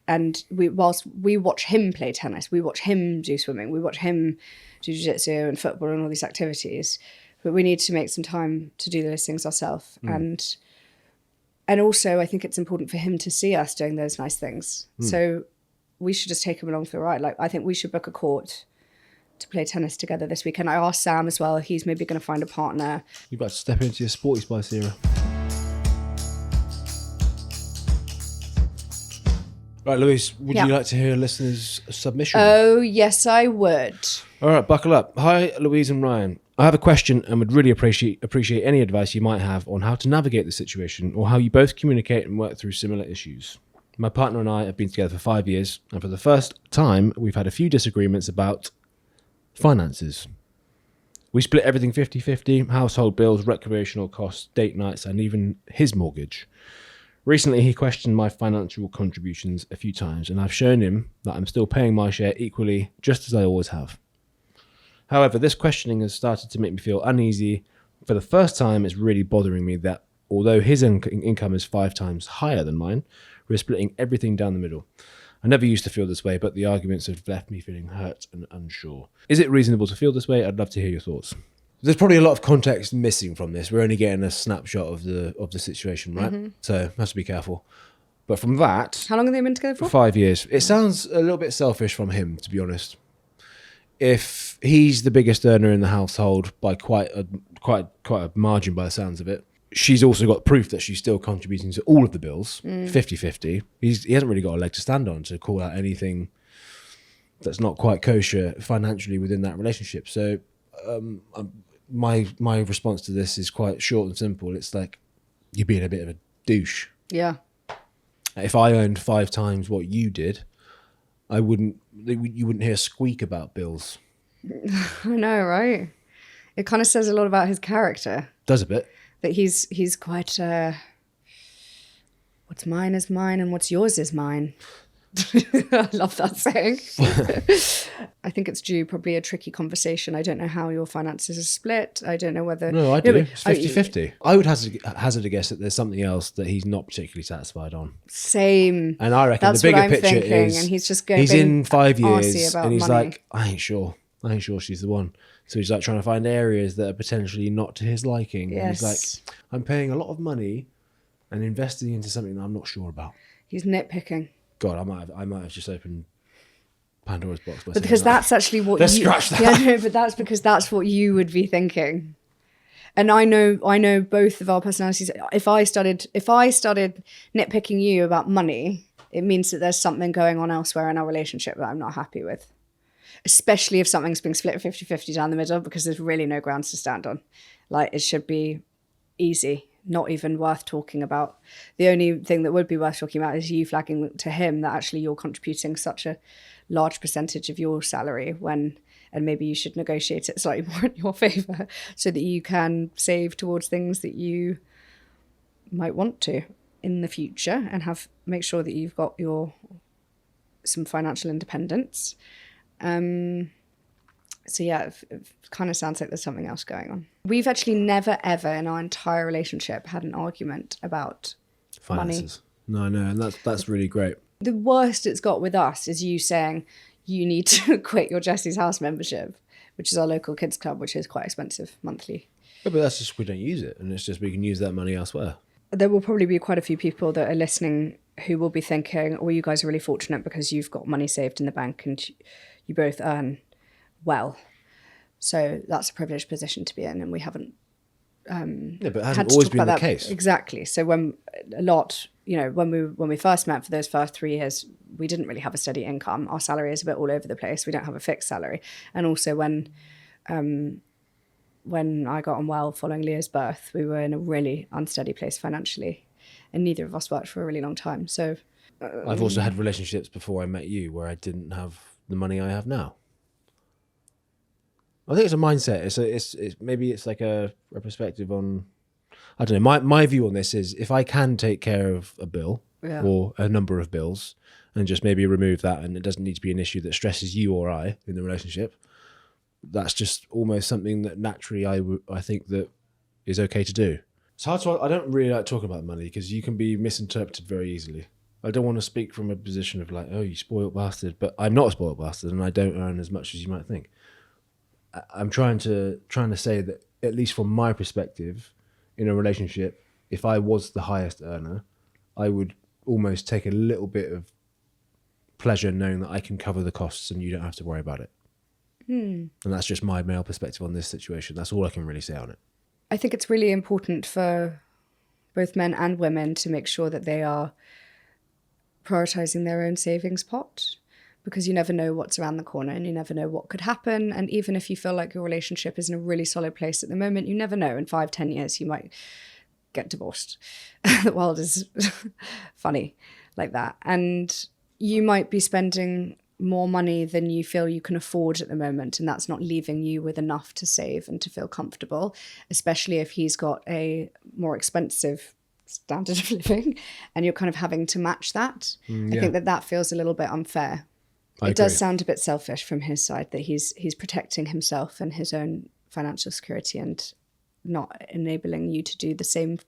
Speaker 1: And whilst we watch him play tennis, we watch him do swimming, we watch him do jiu-jitsu and football and all these activities, but we need to make some time to do those things ourselves. And also I think it's important for him to see us doing those nice things. So we should just take him along for the ride. Like I think we should book a court to play tennis together this weekend. I asked Sam as well. He's maybe going to find a partner.
Speaker 2: You're about to step into your Sporty Spice era. Right, Louise, would you like to hear a listener's submission?
Speaker 1: Oh, yes, I would.
Speaker 2: All right, buckle up. Hi, Louise and Ryan. I have a question and would really appreciate any advice you might have on how to navigate the situation, or how you both communicate and work through similar issues. My partner and I have been together for 5 years, and for the first time, we've had a few disagreements about finances. We split everything 50-50, household bills, recreational costs, date nights, and even his mortgage. Recently, he questioned my financial contributions a few times, and I've shown him that I'm still paying my share equally, just as I always have. However, this questioning has started to make me feel uneasy. For the first time, it's really bothering me that although his income is 5 times higher than mine, we're splitting everything down the middle. I never used to feel this way, but the arguments have left me feeling hurt and unsure. Is it reasonable to feel this way? I'd love to hear your thoughts. There's probably a lot of context missing from this. We're only getting a snapshot of the situation, right? So have to be careful. But from that,
Speaker 1: How long have they been together for?
Speaker 2: 5 years. It sounds a little bit selfish from him, to be honest. If he's the biggest earner in the household by quite a margin by the sounds of it, she's also got proof that she's still contributing to all of the bills, 50-50. He hasn't really got a leg to stand on to call out anything that's not quite kosher financially within that relationship. So my response to this is quite short and simple. It's like, you're being a bit of a douche.
Speaker 1: Yeah.
Speaker 2: If I earned 5 times what you did, you wouldn't hear a squeak about bills.
Speaker 1: I know, right? It kind of says a lot about his character.
Speaker 2: Does a bit.
Speaker 1: That he's quite, what's mine is mine and what's yours is mine. I love that saying. I think it's due probably a tricky conversation. I don't know how your finances are split. I don't know whether...
Speaker 2: No, I do. It's 50-50. I would hazard a guess that there's something else that he's not particularly satisfied on.
Speaker 1: Same.
Speaker 2: And I reckon
Speaker 1: That's
Speaker 2: the bigger
Speaker 1: what I'm
Speaker 2: picture
Speaker 1: thinking,
Speaker 2: is...
Speaker 1: and he's just going
Speaker 2: he's in 5 years
Speaker 1: about
Speaker 2: and he's
Speaker 1: money.
Speaker 2: like, I ain't sure she's the one. So he's like trying to find areas that are potentially not to his liking.
Speaker 1: Yes.
Speaker 2: And he's like, I'm paying a lot of money and investing into something that I'm not sure about.
Speaker 1: He's nitpicking.
Speaker 2: God, I might have just opened Pandora's box.
Speaker 1: But because that's actually what
Speaker 2: Let's scratch that.
Speaker 1: Yeah, no, but that's because that's what you would be thinking. And I know both of our personalities. If I started nitpicking you about money, it means that there's something going on elsewhere in our relationship that I'm not happy with. Especially if something's being split 50-50 down the middle, because there's really no grounds to stand on. Like, it should be easy, not even worth talking about. The only thing that would be worth talking about is you flagging to him that actually you're contributing such a large percentage of your salary and maybe you should negotiate it slightly more in your favour so that you can save towards things that you might want to in the future and make sure that you've got some financial independence. So yeah, it kind of sounds like there's something else going on. We've actually never, ever in our entire relationship had an argument about
Speaker 2: finances. Money. No, and that's really great.
Speaker 1: The worst it's got with us is you saying you need to quit your Jesse's House membership, which is our local kids club, which is quite expensive monthly.
Speaker 2: Yeah, but that's just, we don't use it, and it's just we can use that money elsewhere.
Speaker 1: There will probably be quite a few people that are listening who will be thinking, oh, you guys are really fortunate because you've got money saved in the bank and you both earn well. So that's a privileged position to be in, and we haven't
Speaker 2: but it hasn't always been the case.
Speaker 1: Exactly. So when we first met for those first 3 years, we didn't really have a steady income. Our salary is a bit all over the place. We don't have a fixed salary. And also when I got unwell following Leah's birth, we were in a really unsteady place financially, and neither of us worked for a really long time. So
Speaker 2: I've also had relationships before I met you where I didn't have the money I have now. I think it's a mindset. It's maybe it's like a perspective on, I don't know. My view on this is if I can take care of a bill or a number of bills and just maybe remove that, and it doesn't need to be an issue that stresses you or I in the relationship, that's just almost something that naturally I think that is okay to do. It's hard to, I don't really like talking about money because you can be misinterpreted very easily. I don't want to speak from a position of like, oh, you spoiled bastard, but I'm not a spoiled bastard and I don't earn as much as you might think. I'm trying to say that, at least from my perspective, in a relationship, if I was the highest earner, I would almost take a little bit of pleasure knowing that I can cover the costs and you don't have to worry about it. And that's just my male perspective on this situation. That's all I can really say on it.
Speaker 1: I think it's really important for both men and women to make sure that they are prioritising their own savings pot, because you never know what's around the corner and you never know what could happen. And even if you feel like your relationship is in a really solid place at the moment, you never know. In 5-10 years, you might get divorced. The world is funny like that. And you might be spending more money than you feel you can afford at the moment. And that's not leaving you with enough to save and to feel comfortable, especially if he's got a more expensive standard of living and you're kind of having to match that. I think that feels a little bit unfair. It does sound a bit selfish from his side that he's protecting himself and his own financial security and not enabling you to do the same,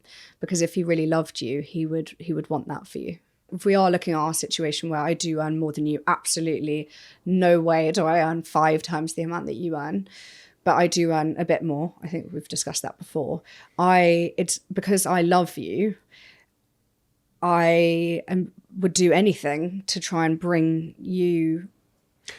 Speaker 1: because if he really loved you, he would want that for you. If we are looking at our situation where I do earn more than you, absolutely no way do I earn 5 times the amount that you earn. but I do earn a bit more. I think we've discussed that before. It's because I love you. Would do anything to try and bring you.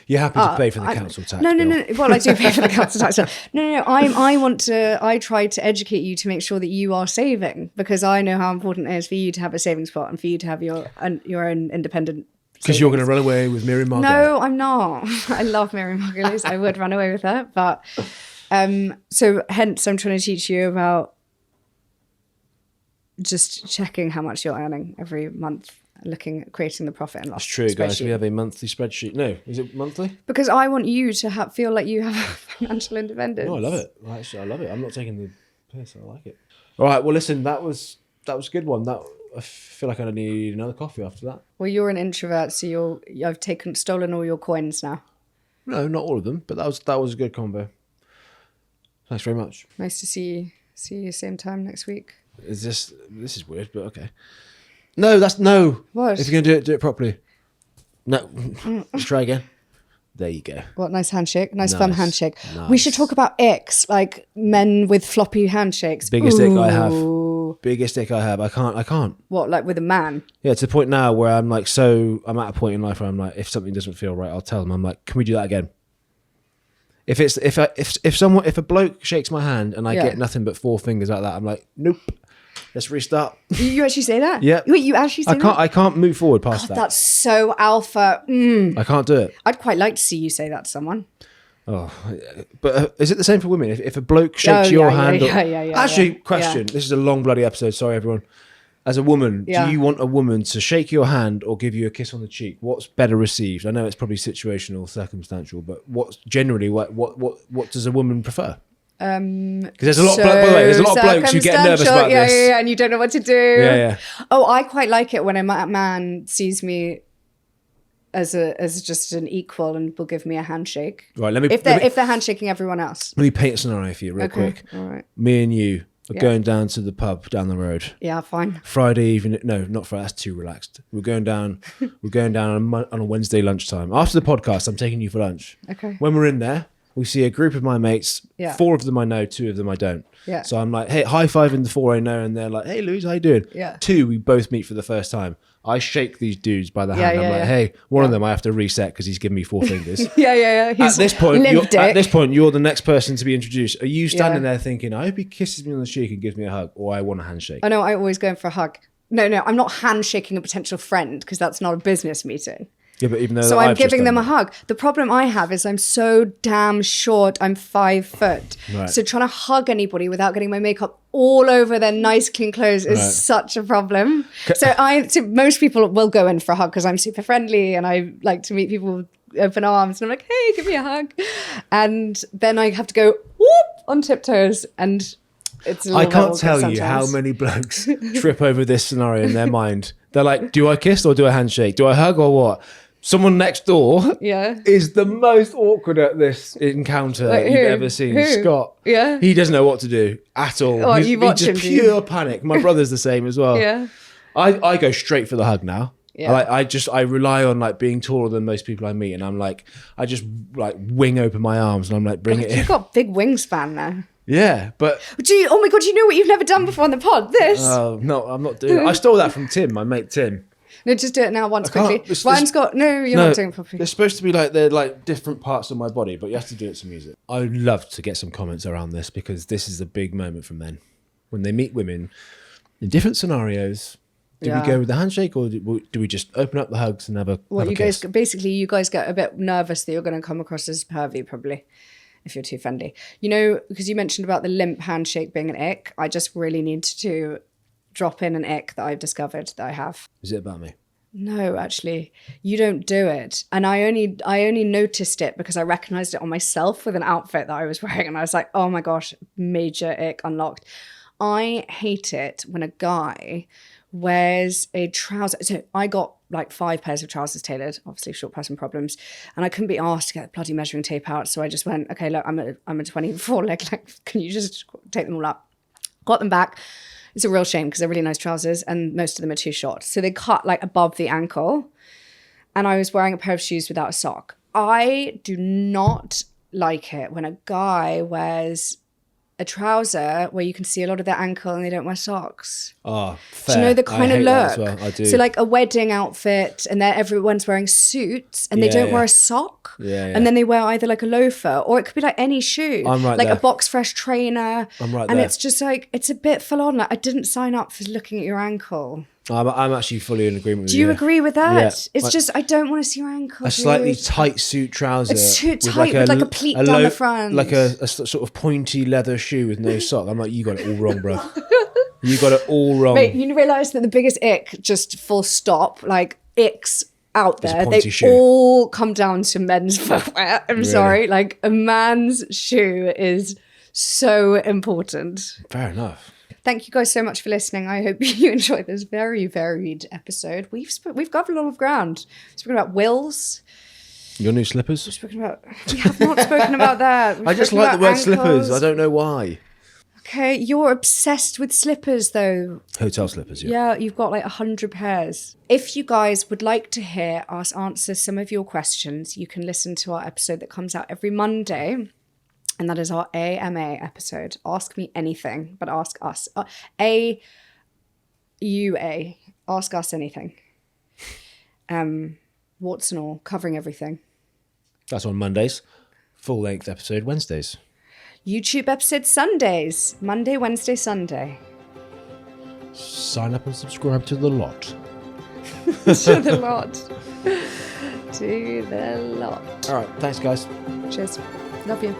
Speaker 2: You're happy to pay for the council tax?
Speaker 1: No. Well, I do pay for the council tax. No. I try to educate you to make sure that you are saving, because I know how important it is for you to have a savings pot and for you to have your own independent.
Speaker 2: Because you're going to run away with Miriam Margolyes.
Speaker 1: No, I'm not. I love Miriam Margolyes. I would run away with her, but so hence I'm trying to teach you about just checking how much you're earning every month. Creating the profit and loss.
Speaker 2: That's true, guys. We have a monthly spreadsheet. No, is it monthly?
Speaker 1: Because I want you to feel like you have financial independence.
Speaker 2: No, I love it. Actually, I love it. I'm not taking the piss. I like it. All right. Well, listen, that was a good one. I feel like I need another coffee after that.
Speaker 1: Well, you're an introvert, so I've stolen all your coins now.
Speaker 2: No, not all of them, but that was a good combo. Thanks very much.
Speaker 1: Nice to see you. See you same time next week.
Speaker 2: This is weird, but okay. No, that's no.
Speaker 1: What?
Speaker 2: If you're going to do it properly. No. Let's try again. There you go.
Speaker 1: What, nice handshake? Nice firm handshake. Nice. We should talk about icks, like men with floppy handshakes.
Speaker 2: Biggest ick I have. Biggest ick I have. I can't.
Speaker 1: What, like with a man?
Speaker 2: Yeah, to the point now where I'm like, I'm at a point in life where I'm like, if something doesn't feel right, I'll tell them. I'm like, can we do that again? If a bloke shakes my hand and I get nothing but 4 fingers like that, I'm like, nope. Let's restart.
Speaker 1: You actually say that?
Speaker 2: Yeah.
Speaker 1: Wait, you actually say that?
Speaker 2: I can't move forward past that.
Speaker 1: That's so alpha.
Speaker 2: I can't do it.
Speaker 1: I'd quite like to see you say that to someone.
Speaker 2: Oh, but is it the same for women? If a bloke shakes your hand... Actually, question. Yeah. This is a long bloody episode. Sorry, everyone. As a woman, do you want a woman to shake your hand or give you a kiss on the cheek? What's better received? I know it's probably situational, circumstantial, but what's generally what does a woman prefer? Because there's a lot. By the way, there's a lot of blokes who get nervous about this.
Speaker 1: Yeah, and you don't know what to do.
Speaker 2: Yeah.
Speaker 1: Oh, I quite like it when a man sees me as just an equal and will give me a handshake.
Speaker 2: Right,
Speaker 1: if they're handshaking everyone else.
Speaker 2: Let me paint a scenario for you real quick. All right. Me and you are going down to the pub down the road.
Speaker 1: Yeah, fine.
Speaker 2: Friday evening. No, not Friday. That's too relaxed. We're going down. On a Wednesday lunchtime. After the podcast, I'm taking you for lunch.
Speaker 1: Okay.
Speaker 2: When we're in there, we see a group of my mates. Yeah. 4 of them I know, 2 of them I don't.
Speaker 1: Yeah.
Speaker 2: So I'm like, hey, high fiving the 4 I know, and they're like, hey, Louise, how you doing?
Speaker 1: Yeah.
Speaker 2: 2, we both meet for the first time. I shake these dudes by the hand. I'm like, hey, one of them I have to reset because he's giving me 4 fingers.
Speaker 1: Yeah.
Speaker 2: At this point, you're the next person to be introduced. Are you standing there thinking, I hope he kisses me on the cheek and gives me a hug, or I want a handshake?
Speaker 1: I know, I always go in for a hug. No, I'm not handshaking a potential friend because that's not a business meeting.
Speaker 2: Yeah, but even though
Speaker 1: so I'm giving them a hug. The problem I have is I'm so damn short. I'm 5 foot. Right. So trying to hug anybody without getting my makeup all over their nice clean clothes is such a problem. So most people will go in for a hug because I'm super friendly and I like to meet people with open arms. And I'm like, hey, give me a hug. And then I have to go whoop on tiptoes and it's a little
Speaker 2: I can't tell you how many blokes trip over this scenario in their mind. They're like, do I kiss or do I handshake? Do I hug or what? Someone next door is the most awkward at this encounter you've ever seen.
Speaker 1: Who?
Speaker 2: Scott.
Speaker 1: Yeah.
Speaker 2: He doesn't know what to do at all.
Speaker 1: Oh,
Speaker 2: he's just pure panic. My brother's the same as well.
Speaker 1: Yeah.
Speaker 2: I go straight for the hug now.
Speaker 1: Yeah.
Speaker 2: I rely on like being taller than most people I meet, and I'm like, I just like wing open my arms and I'm like, bring it in.
Speaker 1: You've got big wingspan now.
Speaker 2: Yeah, but
Speaker 1: oh my god, you know what you've never done before on the pod? This.
Speaker 2: Oh no, I'm not doing it. I stole that from Tim, my mate Tim.
Speaker 1: No, just do it now once quickly. Ryan's got you're not doing it properly.
Speaker 2: They're supposed to be like they're like different parts of my body, but you have to do it to music. I would love to get some comments around this because this is a big moment for men when they meet women in different scenarios. Do we go with the handshake or do we just open up the hugs and have a kiss?
Speaker 1: You guys get a bit nervous that you're going to come across as pervy probably if you're too friendly. You know, because you mentioned about the limp handshake being an ick. I just really need to drop in an ick that I've discovered that I have.
Speaker 2: Is it about me?
Speaker 1: No, actually, you don't do it. And I only noticed it because I recognized it on myself with an outfit that I was wearing. And I was like, oh my gosh, major ick unlocked. I hate it when a guy wears a trouser. So I got like 5 pairs of trousers tailored, obviously short person problems. And I couldn't be asked to get the bloody measuring tape out. So I just went, okay, look, I'm a 24 leg length. Can you just take them all up? Got them back. It's a real shame because they're really nice trousers and most of them are too short. So they cut like above the ankle and I was wearing a pair of shoes without a sock. I do not like it when a guy wears a trouser where you can see a lot of their ankle and they don't wear socks.
Speaker 2: Oh, fair.
Speaker 1: Do you know the kind
Speaker 2: I
Speaker 1: of
Speaker 2: hate
Speaker 1: look?
Speaker 2: that as well. I do.
Speaker 1: So like a wedding outfit and then everyone's wearing suits and they don't wear a sock.
Speaker 2: Yeah.
Speaker 1: And then they wear either like a loafer or it could be like any shoe.
Speaker 2: I'm right
Speaker 1: like
Speaker 2: there.
Speaker 1: a box fresh trainer.
Speaker 2: I'm right
Speaker 1: and
Speaker 2: there.
Speaker 1: it's just like, it's a bit full on. Like I didn't sign up for looking at your ankle.
Speaker 2: I'm actually fully in agreement with
Speaker 1: Do
Speaker 2: you.
Speaker 1: you agree with that?
Speaker 2: Yeah.
Speaker 1: It's just, I don't want to see your ankle.
Speaker 2: A slightly
Speaker 1: dude.
Speaker 2: tight suit trouser.
Speaker 1: It's too tight with like a pleat down the front.
Speaker 2: Like a sort of pointy leather shoe with no sock. I'm like, you got it all wrong, bro. You got it all wrong.
Speaker 1: Mate, you realise that the biggest ick, just full stop, like icks out
Speaker 2: It's a
Speaker 1: there,
Speaker 2: pointy
Speaker 1: they
Speaker 2: shoe.
Speaker 1: all come down to men's footwear. I'm sorry. Like a man's shoe is so important.
Speaker 2: Fair enough.
Speaker 1: Thank you guys so much for listening. I hope you enjoyed this very varied episode. We've covered a lot of ground. We've spoken about wills.
Speaker 2: Your new slippers?
Speaker 1: We have not spoken about that.
Speaker 2: I just like the word slippers. I don't know why.
Speaker 1: Okay, you're obsessed with slippers though.
Speaker 2: Hotel slippers, yeah.
Speaker 1: Yeah, you've got like 100 pairs. If you guys would like to hear us answer some of your questions, you can listen to our episode that comes out every Monday. And that is our AMA episode. Ask me anything, but ask us. AUA. Ask us anything. Warts and all, covering everything.
Speaker 2: That's on Mondays. Full-length episode Wednesdays.
Speaker 1: YouTube episode Sundays. Monday, Wednesday, Sunday.
Speaker 2: Sign up and subscribe to the lot.
Speaker 1: To the lot. To the lot.
Speaker 2: All right, thanks, guys.
Speaker 1: Cheers. Love you.